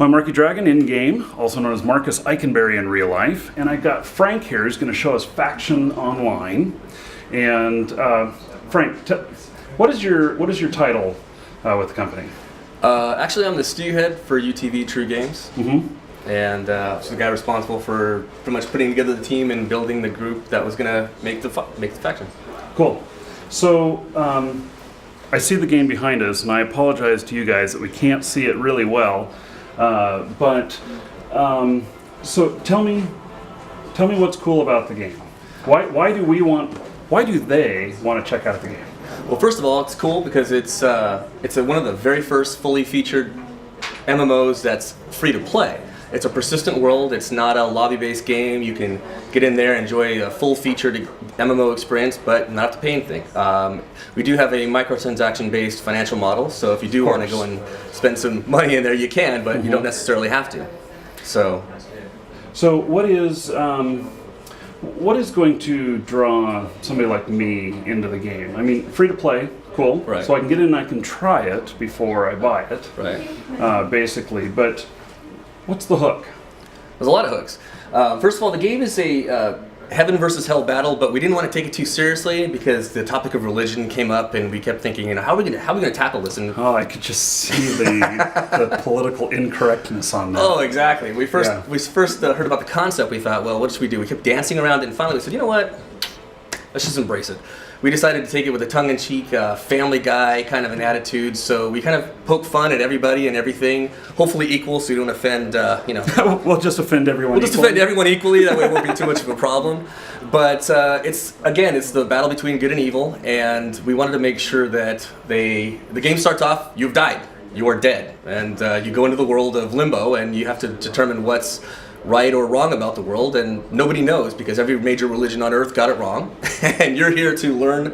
Well, I'm Marky Dragon in game, also known as Marcus Eikenberry in real life, and I've got Frank here who's going to show us Faxion online. And Frank, what is your title with the company? Actually, I'm the studio head for UTV True Games, and so the guy responsible for pretty much putting together the team and building the group that was going to make the faction. Cool. So I see the game behind us, and I apologize to you guys that we can't see it really well. So tell me what's cool about the game. Why do they want to check out the game? Well, first of all, it's cool because it's one of the very first fully featured MMOs that's free to play. It's a persistent world. It's not a lobby-based game. You can get in there and enjoy a full-featured MMO experience, but not have to pay anything. We do have a microtransaction-based financial model, so if you do want to go and spend some money in there, you can, but you don't necessarily have to. So what is going to draw somebody like me into the game? I mean, free to play, cool. Right. So I can get in and I can try it before I buy it. Right. Basically, but what's the hook? There's a lot of hooks. First of all, the game is a heaven versus hell battle, but we didn't want to take it too seriously because the topic of religion came up, and we kept thinking, how are we going to tackle this? And I could just see the political incorrectness on that. Oh, exactly. We first heard about the concept. We thought, well, what should we do? We kept dancing around it, and finally we said, you know what? Let's just embrace it. We decided to take it with a tongue-in-cheek, Family Guy kind of an attitude. So we kind of poke fun at everybody and everything, hopefully equal, so you don't offend, We'll just offend everyone. We'll just offend everyone equally. That way it won't be too much of a problem. But it's the battle between good and evil, and we wanted to make sure that the game starts off. You've died. You are dead, and you go into the world of limbo, and you have to determine what's right or wrong about the world, and nobody knows because every major religion on earth got it wrong, and you're here to learn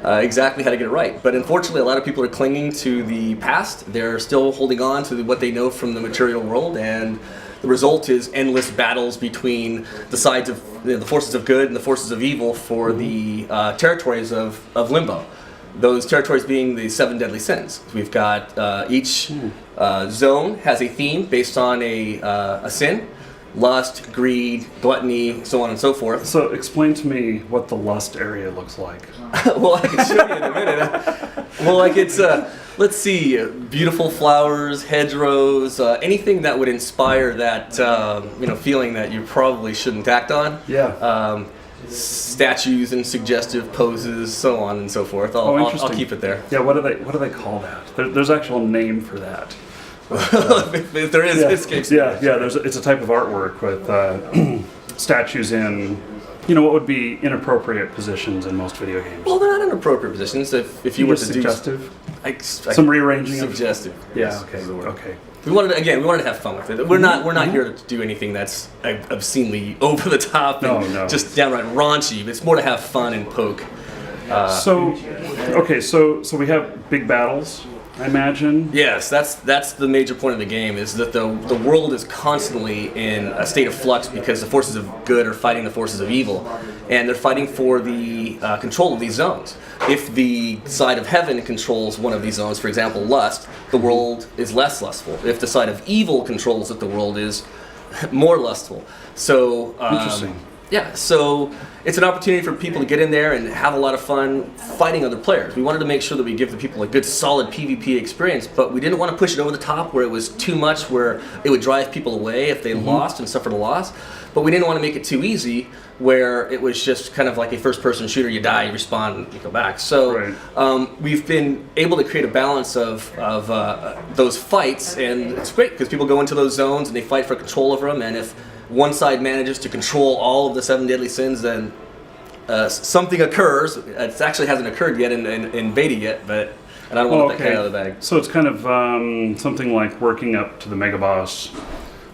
exactly how to get it right. But unfortunately, a lot of people are clinging to the past. They're still holding on to what they know from the material world, and the result is endless battles between the sides of the forces of good and the forces of evil for the territories of limbo. Those territories being the 7 deadly sins. We've got each zone has a theme based on a sin. Lust, greed, gluttony, so on and so forth. So explain to me what the lust area looks like. Well, I can show you in a minute. Well, it's let's see, beautiful flowers, hedgerows, anything that would inspire that feeling that you probably shouldn't act on. Yeah. Statues and suggestive poses, so on and so forth. I'll keep it there. Yeah. What do they call that? There's actual name for that. There is escapes. Yeah. It's a type of artwork with statues in, what would be inappropriate positions in most video games. Well, they're not inappropriate positions. If you were to suggestive, do some rearranging. Suggestive. Yeah. Okay. We wanted to have fun with it. We're not here to do anything that's obscenely over the top and just downright raunchy. It's more to have fun and poke. So we have big battles, I imagine. Yes, that's the major point of the game, is that the world is constantly in a state of flux because the forces of good are fighting the forces of evil, and they're fighting for the control of these zones. If the side of heaven controls one of these zones, for example, lust, the world is less lustful. If the side of evil controls it, the world is more lustful. So interesting. Yeah, so it's an opportunity for people to get in there and have a lot of fun fighting other players. We wanted to make sure that we give the people a good, solid PvP experience, but we didn't want to push it over the top where it was too much, where it would drive people away if they lost and suffered a loss. But we didn't want to make it too easy, where it was just kind of like a first-person shooter. You die, you respawn, you go back. So we've been able to create a balance of those fights, and it's great because people go into those zones and they fight for control over them, and if one side manages to control all of the 7 deadly sins, then something occurs. It actually hasn't occurred yet in beta yet, but I don't want to let that cat out of the bag. So it's kind of something like working up to the mega boss,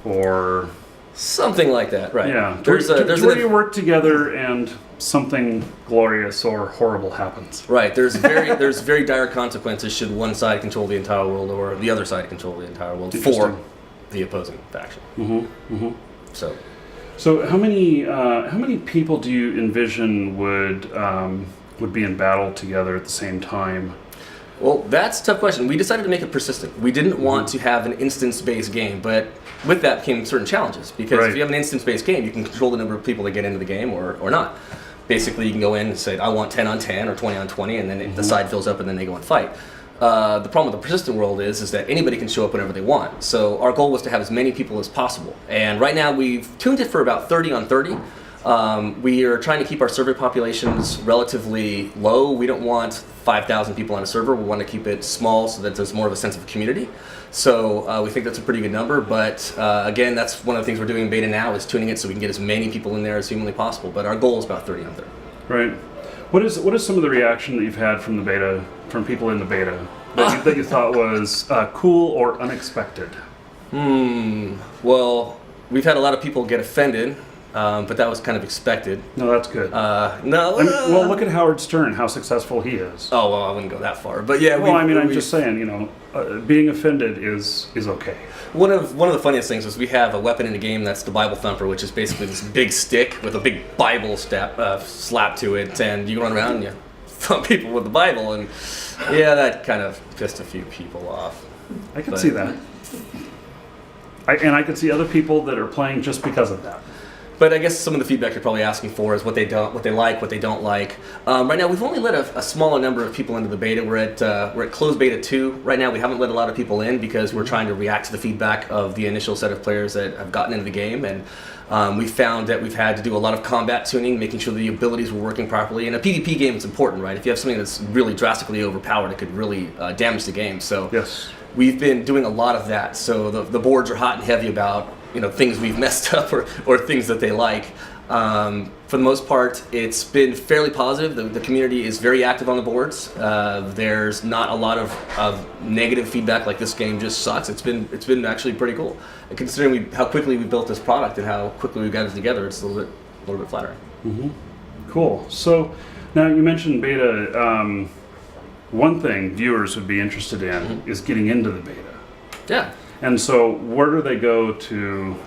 or something like that, right? Yeah. Where you work together and something glorious or horrible happens. Right. There's very dire consequences should one side control the entire world or the other side control the entire world for the opposing faction. So how many people do you envision would be in battle together at the same time? Well, that's a tough question. We decided to make it persistent. We didn't want to have an instance-based game, but with that came certain challenges. Because if you have an instance-based game, you can control the number of people that get into the game or not. Basically, you can go in and say, I want 10 on 10 or 20 on 20, and then the side fills up and then they go and fight. The problem with the persistent world is that anybody can show up whenever they want. So our goal was to have as many people as possible. And right now we've tuned it for about 30 on 30. We are trying to keep our server populations relatively low. We don't want 5,000 people on a server. We want to keep it small so that there's more of a sense of community. So we think that's a pretty good number. But again, that's one of the things we're doing in beta now is tuning it so we can get as many people in there as humanly possible. But our goal is about 30 on 30. Right. What is some of the reaction that you've had from the beta, from people in the beta, that you thought was cool or unexpected? Well, we've had a lot of people get offended, but that was kind of expected. No, that's good. Well, look at Howard Stern, how successful he is. Oh, well, I wouldn't go that far. But yeah, well, I'm just saying, being offended is okay. One of the funniest things is we have a weapon in the game that's the Bible Thumper, which is basically this big stick with a big Bible slap to it, and you run around and you thump people with the Bible, and yeah, that kind of pissed a few people off. I can see that. I can see other people that are playing just because of that. But I guess some of the feedback you're probably asking for is what they like, what they don't like. Right now, we've only let a smaller number of people into the beta. We're at closed beta 2 right now. We haven't let a lot of people in because we're trying to react to the feedback of the initial set of players that have gotten into the game. And we found that we've had to do a lot of combat tuning, making sure the abilities were working properly. In a PvP game, it's important, right? If you have something that's really drastically overpowered, it could really damage the game. So yes, we've been doing a lot of that. So the boards are hot and heavy about things we've messed up or things that they like. For the most part, it's been fairly positive. The community is very active on the boards. There's not a lot of negative feedback like this game just sucks. It's been actually pretty cool. And considering how quickly we built this product and how quickly we got it together, it's a little bit flattering. Mm-hmm. Cool. So now you mentioned beta. One thing viewers would be interested in is getting into the beta. Yeah. And so where do they go to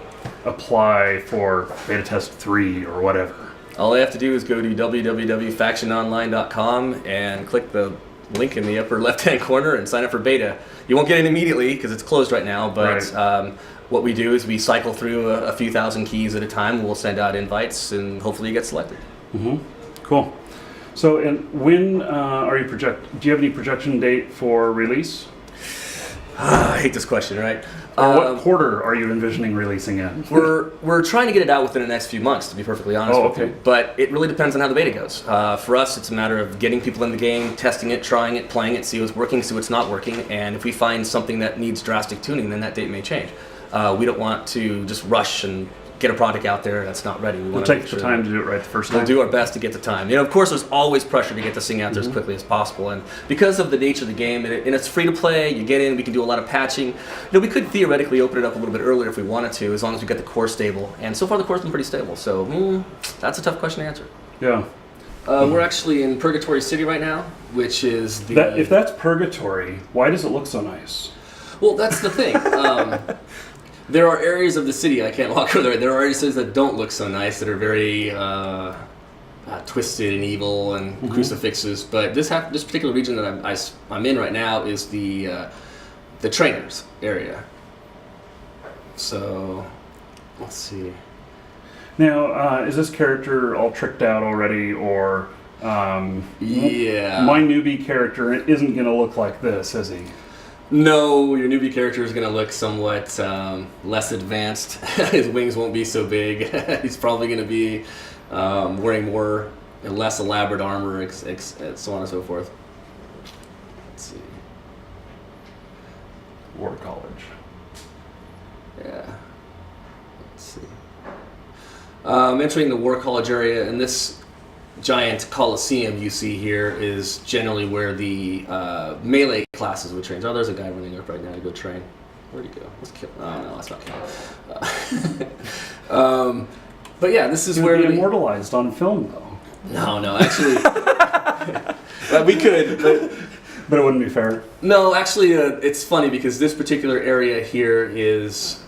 apply for beta test 3 or whatever? All they have to do is go to www.factiononline.com and click the link in the upper left-hand corner and sign up for beta. You won't get in immediately because it's closed right now, but what we do is we cycle through a few thousand keys at a time. We'll send out invites and hopefully you get selected. Mm-hmm. Cool. So, and when are you do you have any projection date for release? I hate this question, right? What quarter are you envisioning releasing in? We're trying to get it out within the next few months, to be perfectly honest with you. But it really depends on how the beta goes. For us, it's a matter of getting people in the game, testing it, trying it, playing it, see what's working, see what's not working, and if we find something that needs drastic tuning, then that date may change. We don't want to just rush and get a product out there that's not ready. We'll take the time to do it right the first time. We'll do our best to get the time. Of course, there's always pressure to get this thing out there as quickly as possible. And because of the nature of the game, and it's free to play, you get in, we can do a lot of patching. We could theoretically open it up a little bit earlier if we wanted to, as long as we get the core stable. And so far, the core's been pretty stable. So that's a tough question to answer. Yeah. We're actually in Purgatory City right now, which is the... If that's Purgatory, why does it look so nice? Well, that's the thing. There are areas of the city, I can't walk over there are areas that don't look so nice, that are very twisted and evil and crucifixes. But this particular region that I'm in right now is the trainers area. So, let's see. Now, is this character all tricked out already, or... yeah. My newbie character isn't going to look like this, is he? No, your newbie character is going to look somewhat less advanced. His wings won't be so big. He's probably going to be wearing more and less elaborate armor, so on and so forth. Let's see. War College. Yeah. Let's see. Entering the War College area, and this giant coliseum you see here is generally where the melee classes would train. Oh, there's a guy running up right now to go train. Where'd he go? Let's kill. Oh no, that's not killing. But yeah, this is where be immortalized on film, though. No, actually, we could, but it wouldn't be fair. No, actually, it's funny because this particular area here is.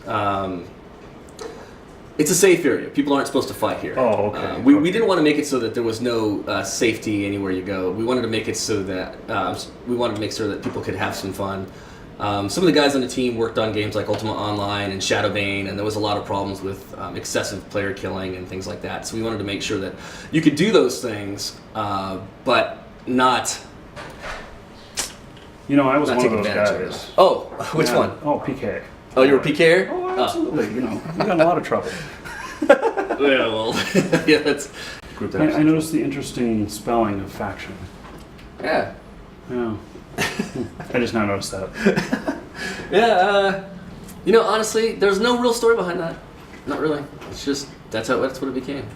It's a safe area. People aren't supposed to fight here. Oh, okay. We didn't want to make it so that there was no safety anywhere you go. We wanted to make it so that we wanted to make sure that people could have some fun. Some of the guys on the team worked on games like Ultima Online and Shadow Bane, and there was a lot of problems with excessive player killing and things like that. So we wanted to make sure that you could do those things, but not. You know, I was Not one of take those advantage of guys. it. Oh, which Yeah. one? Oh, PK. Oh, you were a PKer? Oh, absolutely. You know, we got in a lot of trouble. Yeah, well, yeah, that's. I noticed the interesting spelling of faction. Yeah. Yeah. I just now noticed that. Yeah, you know, honestly, there's no real story behind that. Not really. It's just, that's what it became.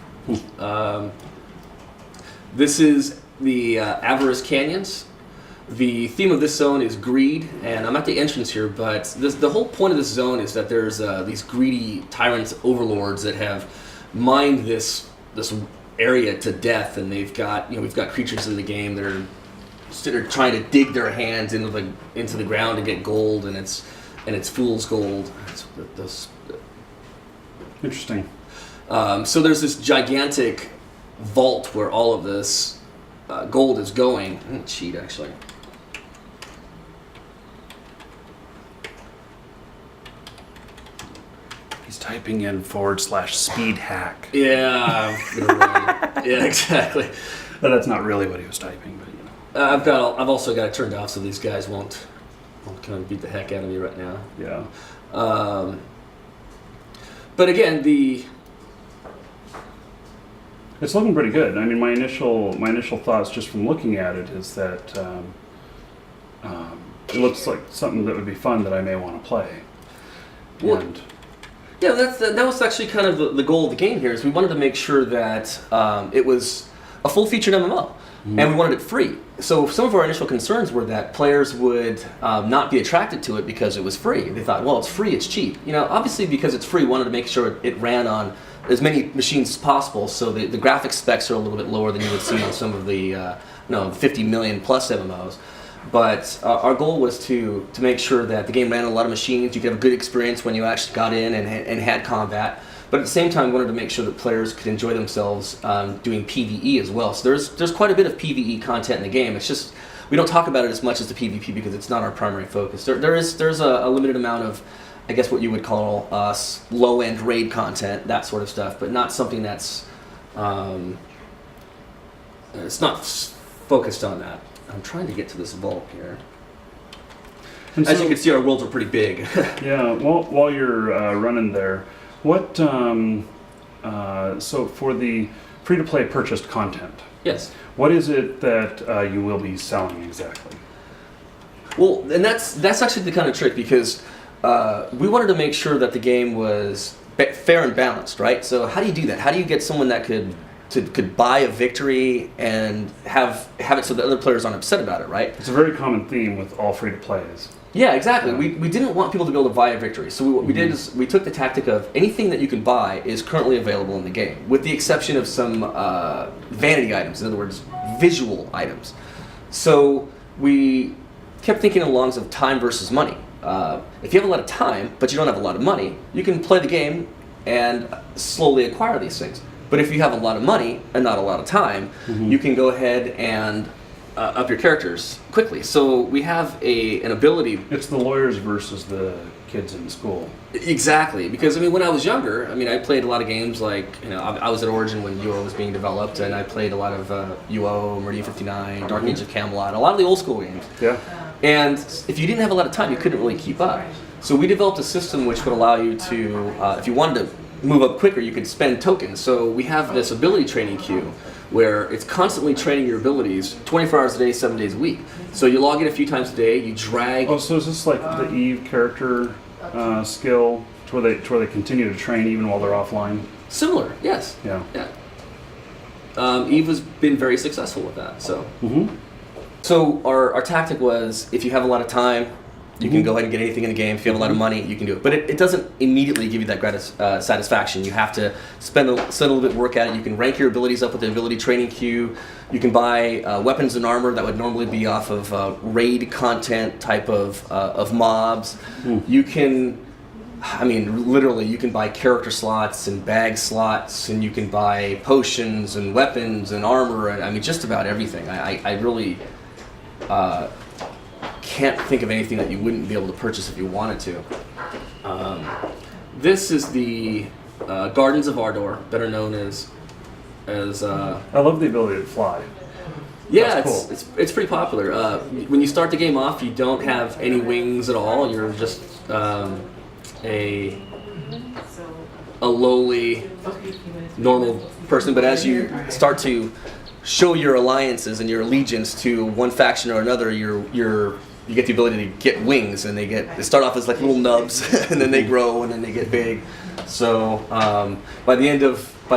This is the Avarice Canyons. The theme of this zone is greed, and I'm at the entrance here, but the whole point of this zone is that there's these greedy tyrants, overlords that have mined this area to death, and we've got creatures in the game that are trying to dig their hands into the ground to get gold, and it's fool's gold. Interesting. So there's this gigantic vault where all of this gold is going. I'm gonna cheat actually. He's typing in /speed hack. Yeah, yeah, exactly. But that's not really what he was typing, but you know. I've also got it turned off so these guys won't kind of beat the heck out of me right now. Yeah. But again, It's looking pretty good. I mean, my initial thoughts just from looking at it is that it looks like something that would be fun that I may want to play. Well, And yeah, that was actually kind of the goal of the game here. Is we wanted to make sure that it was a full-featured MMO, and we wanted it free. So some of our initial concerns were that players would not be attracted to it because it was free. They thought, well, it's free, it's cheap. You know, obviously because it's free, we wanted to make sure it ran on as many machines as possible, so the graphics specs are a little bit lower than you would see on some of the 50 million plus MMOs. But our goal was to make sure that the game ran on a lot of machines. You could have a good experience when you actually got in and had combat. But at the same time, we wanted to make sure that players could enjoy themselves doing PvE as well. So there's quite a bit of PvE content in the game. It's just we don't talk about it as much as the PvP because it's not our primary focus. There's a limited amount of, I guess, what you would call low-end raid content, that sort of stuff, but not something that's it's not focused on that. I'm trying to get to this vault here. And As so- you can see, our worlds are pretty big. Yeah, while you're running there, what so for the free-to-play purchased content, Yes. what is it that you will be selling exactly? Well, and that's actually the kind of trick because we wanted to make sure that the game was fair and balanced, right? So how do you do that? How do you get someone that could buy a victory and have it so that other players aren't upset about it, right? It's a very common theme with all free-to-plays. Yeah, exactly. We didn't want people to be able to buy a victory. So what we did is we took the tactic of anything that you can buy is currently available in the game, with the exception of some vanity items, in other words, visual items. So we kept thinking along of time versus money. If you have a lot of time, but you don't have a lot of money, you can play the game and slowly acquire these things. But if you have a lot of money and not a lot of time, you can go ahead and up your characters quickly. So we have an ability. It's the lawyers versus the kids in school. Exactly, because I mean, when I was younger, I mean, I played a lot of games like, I was at Origin when UO was being developed, and I played a lot of UO, Meridian 59, Dark Age of Camelot, a lot of the old school games. Yeah. And if you didn't have a lot of time, you couldn't really keep up. So we developed a system which would allow you to, if you wanted to move up quicker, you could spend tokens. So we have this ability training queue where it's constantly training your abilities 24 hours a day, 7 days a week. So you log in a few times a day, you drag. Oh, so is this like the Eve character skill to where they continue to train even while they're offline? Similar, yes. Yeah. Yeah. Eve has been very successful with that. So, Mm-hmm. so our tactic was, if you have a lot of time, you can go ahead and get anything in the game. If you have a lot of money, you can do it. But it doesn't immediately give you that satisfaction. You have to spend a little bit of work at it. You can rank your abilities up with the ability training queue. You can buy weapons and armor that would normally be off of raid content type of mobs. You can I mean, literally, you can buy character slots and bag slots, and you can buy potions and weapons and armor, and I mean, just about everything. I really can't think of anything that you wouldn't be able to purchase if you wanted to. This is the Gardens of Ardor, better known as I love the ability to fly. yeah, That's it's, cool. it's pretty popular. When you start the game off, you don't have any wings at all. You're just a lowly, normal person. But as you start to show your alliances and your allegiance to one faction or another, you get the ability to get wings, and they start off as like little nubs, and then they grow, and then they get big. So by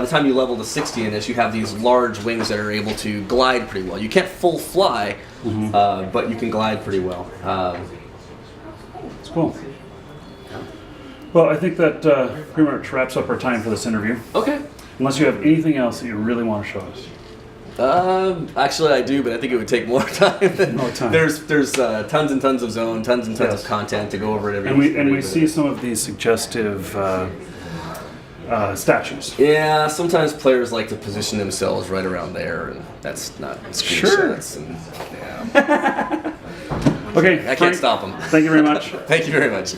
the time you level to 60 in this, you have these large wings that are able to glide pretty well. You can't full fly, but you can glide pretty well. It's cool. Well, I think that pretty much wraps up our time for this interview. Okay. Unless you have anything else that you really want to show us. Actually, I do, but I think it would take more time. More time. There's tons and tons of zone, tons and tons Yes. of content to go over it every. And we see some of these suggestive statues. Yeah, sometimes players like to position themselves right around there, and that's not Sure. screenshots. And, yeah. Okay, I can't Frank, stop them. Thank you very much. Thank you very much.